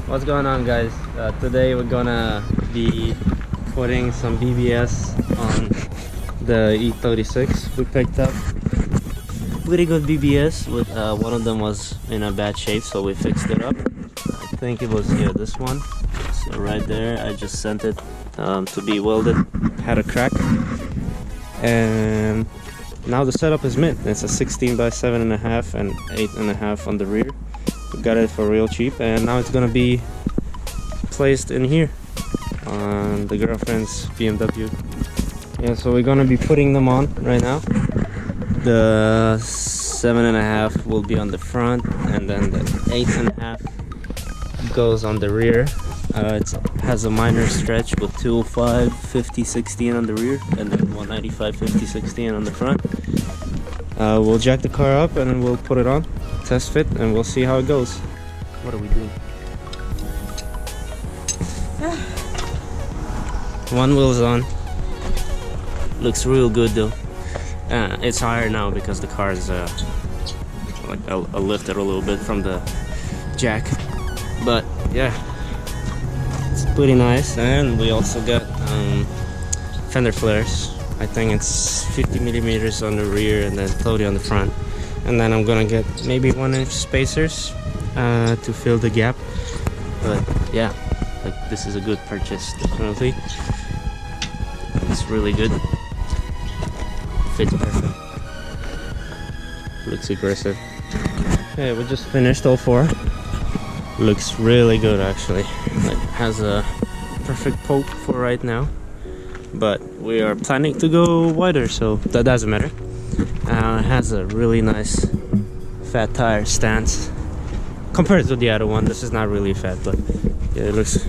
What's going on, guys? Today we're gonna be putting some BBS on the E36. We picked up pretty good BBS. With one of them was in a bad shape, so we fixed it up. I think it was this one. So right there, I just sent it to be welded. Had a crack, and now the setup is mint. It's a 16 by 7.5 and 8.5 on the rear. We got it for real cheap, and now it's gonna be placed in here on the girlfriend's BMW. Yeah, so we're gonna be putting them on right now. The 7.5 will be on the front, and then the 8.5 goes on the rear. It has a minor stretch with 205 50 16 on the rear, and then 195 50 16 on the front. We'll jack the car up and we'll put it on, test fit, and we'll see how it goes. What are we doing? One wheel's on. Looks real good though. It's higher now because the car is like I lifted a little bit from the jack, but yeah, it's pretty nice. And we also got fender flares. I think it's 50 millimeters on the rear and then 30 on the front. And then I'm gonna get maybe 1-inch spacers to fill the gap. But yeah, like, this is a good purchase, definitely. It's really good. Fits perfect. Looks aggressive. Okay, we just finished all four. Looks really good actually. Like, has a perfect poke for right now. But we are planning to go wider, so that doesn't matter. It has a really nice fat tire stance compared to the other one. This is not really fat, but yeah, it looks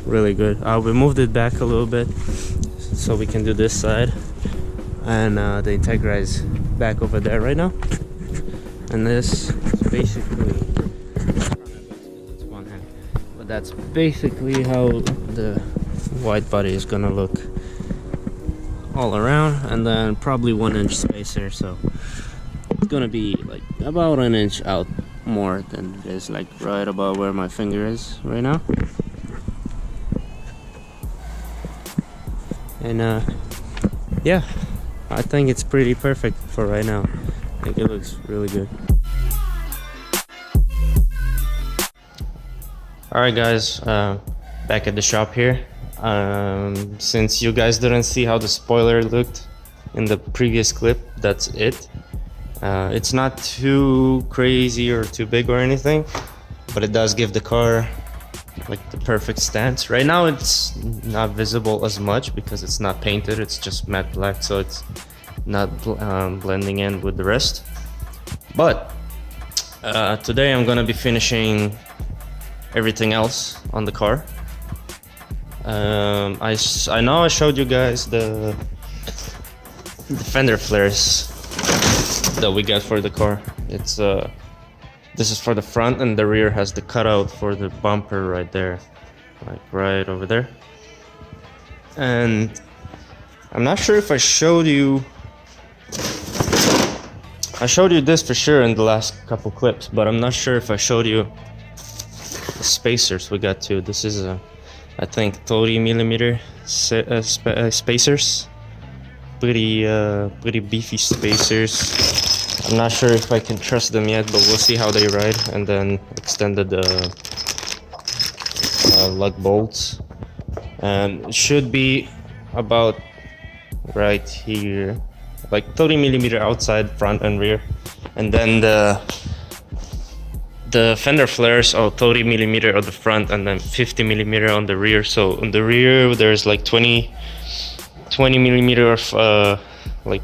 really good. We moved it back a little bit so we can do this side, and the Integra is back over there right now. And this is basically, it's one hand, but that's basically how the white body is gonna look all around, and then probably 1-inch spacer, so it's gonna be like about an inch out more than this, like right about where my finger is right now. And yeah, I think it's pretty perfect for right now. I think it looks really good. Alright guys, back at the shop here. Since you guys didn't see how the spoiler looked in the previous clip, that's it. It's not too crazy or too big or anything, but it does give the car like the perfect stance. Right now it's not visible as much because it's not painted, it's just matte black, so it's not blending in with the rest. But today I'm gonna be finishing everything else on the car. I know I showed you guys the fender flares that we got for the car. It's this is for the front, and the rear has the cutout for the bumper right there, like right over there. And I'm not sure if I showed you this for sure in the last couple clips, but I'm not sure if I showed you the spacers we got too. This is I think 30 millimeter spacers, pretty beefy spacers. I'm not sure if I can trust them yet, but we'll see how they ride. And then extended lug bolts, and it should be about right here, like 30 millimeter outside, front and rear. And then the fender flares are 30 millimeter on the front and then 50 millimeter on the rear. So on the rear there's like 20 millimeter of like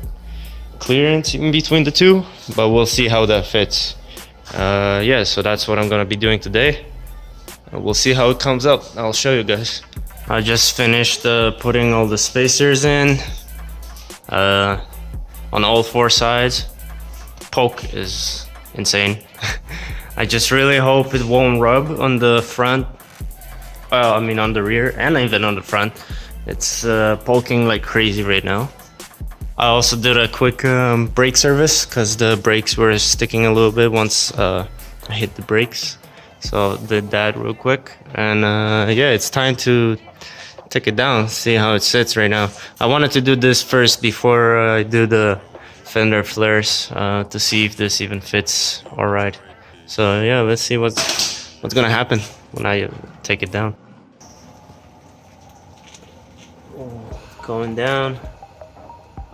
clearance in between the two, but we'll see how that fits. Yeah, so that's what I'm gonna be doing today. We'll see how it comes out. I'll show you guys. I just finished putting all the spacers in on all four sides. Poke is insane. I just really hope it won't rub on the front. I mean on the rear and even on the front. It's poking like crazy right now. I also did a quick brake service because the brakes were sticking a little bit once I hit the brakes. So did that real quick, and yeah, it's time to take it down, see how it sits right now. I wanted to do this first before I do the fender flares to see if this even fits all right. So yeah, let's see what's gonna happen when I take it down. Going down.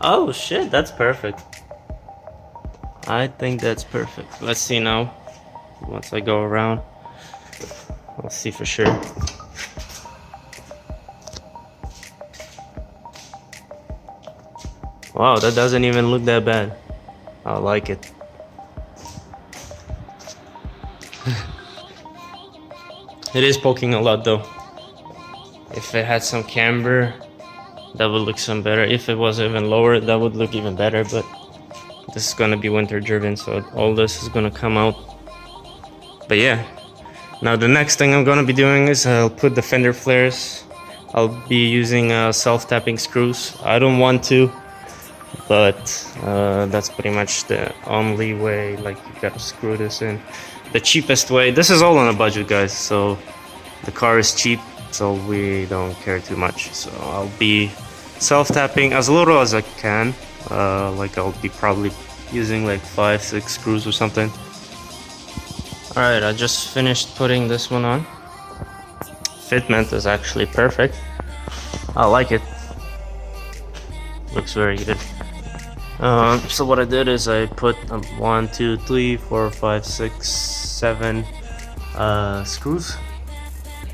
Oh shit, that's perfect. I think that's perfect. Let's see now. Once I go around, I'll see for sure. Wow, that doesn't even look that bad. I like it. It is poking a lot though. If it had some camber, that would look some better. If it was even lower, that would look even better, but this is gonna be winter driven, so all this is gonna come out. But yeah, now the next thing I'm gonna be doing is I'll put the fender flares. I'll be using self-tapping screws. I don't want to, but that's pretty much the only way. Like, you gotta screw this in. The cheapest way. This is all on a budget, guys, so the car is cheap, so we don't care too much. So I'll be self-tapping as little as I can. Like, I'll be probably using like 5-6 screws or something. Alright, I just finished putting this one on. Fitment is actually perfect. I like it. Looks very good. So what I did is I put 1, 2, 3, 4, 5, 6, 7 screws.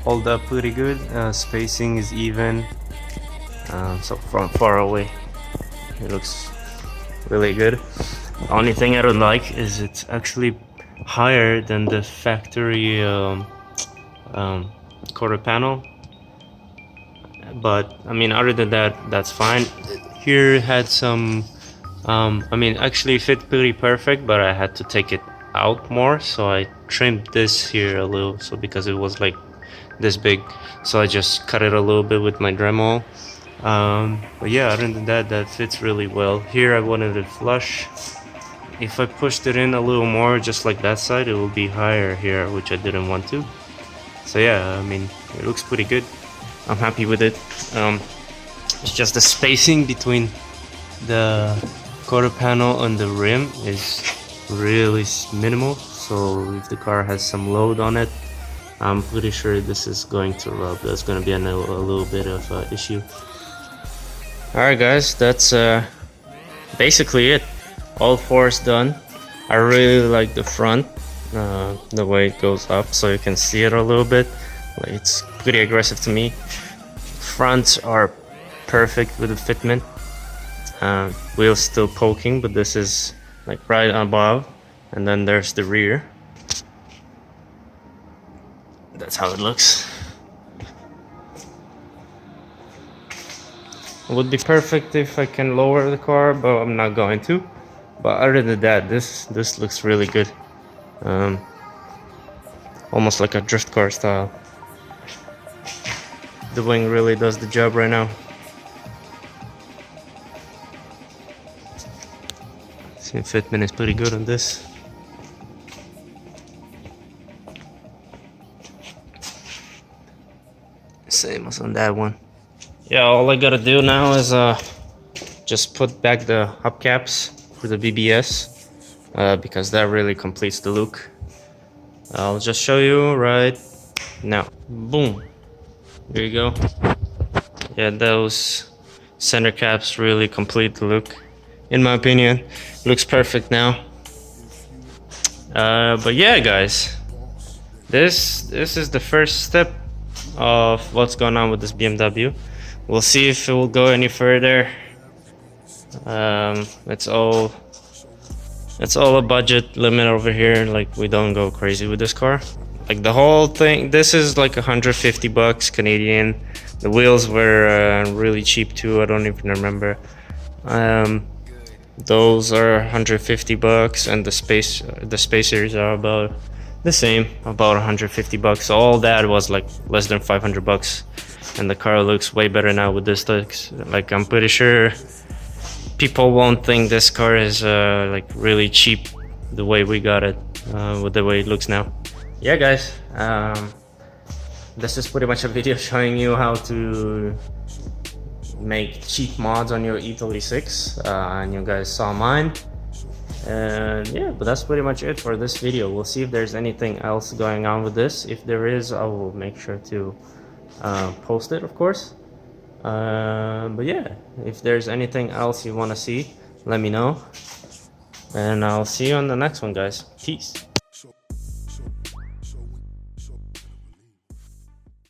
Hold up pretty good. Spacing is even. So from far away, it looks really good. The only thing I don't like is it's actually higher than the factory quarter panel, but I mean, other than that, that's fine. Here it had some I mean, actually it fit pretty perfect, but I had to take it out more, so I trimmed this here a little, so because it was like this big, so I just cut it a little bit with my Dremel. But yeah, other than that, that fits really well. Here I wanted it flush. If I pushed it in a little more, just like that side, it will be higher here, which I didn't want to. So yeah, I mean, it looks pretty good. I'm happy with it. It's just the spacing between the quarter panel and the rim is really minimal. So if the car has some load on it, I'm pretty sure this is going to rub. That's going to be a little bit of an issue. Alright guys, that's basically it. All 4 is done. I really like the front, the way it goes up, so you can see it a little bit. Like, it's pretty aggressive to me. Fronts are perfect with the fitment. Wheels still poking, but this is like right above, and then there's the rear. That's how it looks. It would be perfect if I can lower the car, but I'm not going to. But other than that, this looks really good. Almost like a drift car style. The wing really does the job right now. See, fitment is pretty good on this. Same as on that one. Yeah, all I gotta do now is just put back the hubcaps for the BBS, because that really completes the look. I'll just show you right now. Boom. There you go. Yeah, those center caps really complete the look. In my opinion, looks perfect now. But yeah, guys, this is the first step of what's going on with this BMW. We'll see if it will go any further. It's all a budget limit over here. Like, we don't go crazy with this car. Like, the whole thing, this is like 150 bucks Canadian. The wheels were really cheap too. I don't even remember. Those are 150 bucks, and the spacers are about the same, about 150 bucks. So all that was like less than 500 bucks, and the car looks way better now with this looks. Like, I'm pretty sure people won't think this car is like really cheap the way we got it, with the way it looks now. yeah, guys, this is pretty much a video showing you how to make cheap mods on your E36, and you guys saw mine. And yeah, but that's pretty much it for this video. We'll see if there's anything else going on with this. If there is, I will make sure to post it, of course. But yeah, if there's anything else you want to see, let me know, and I'll see you on the next one, guys. Peace.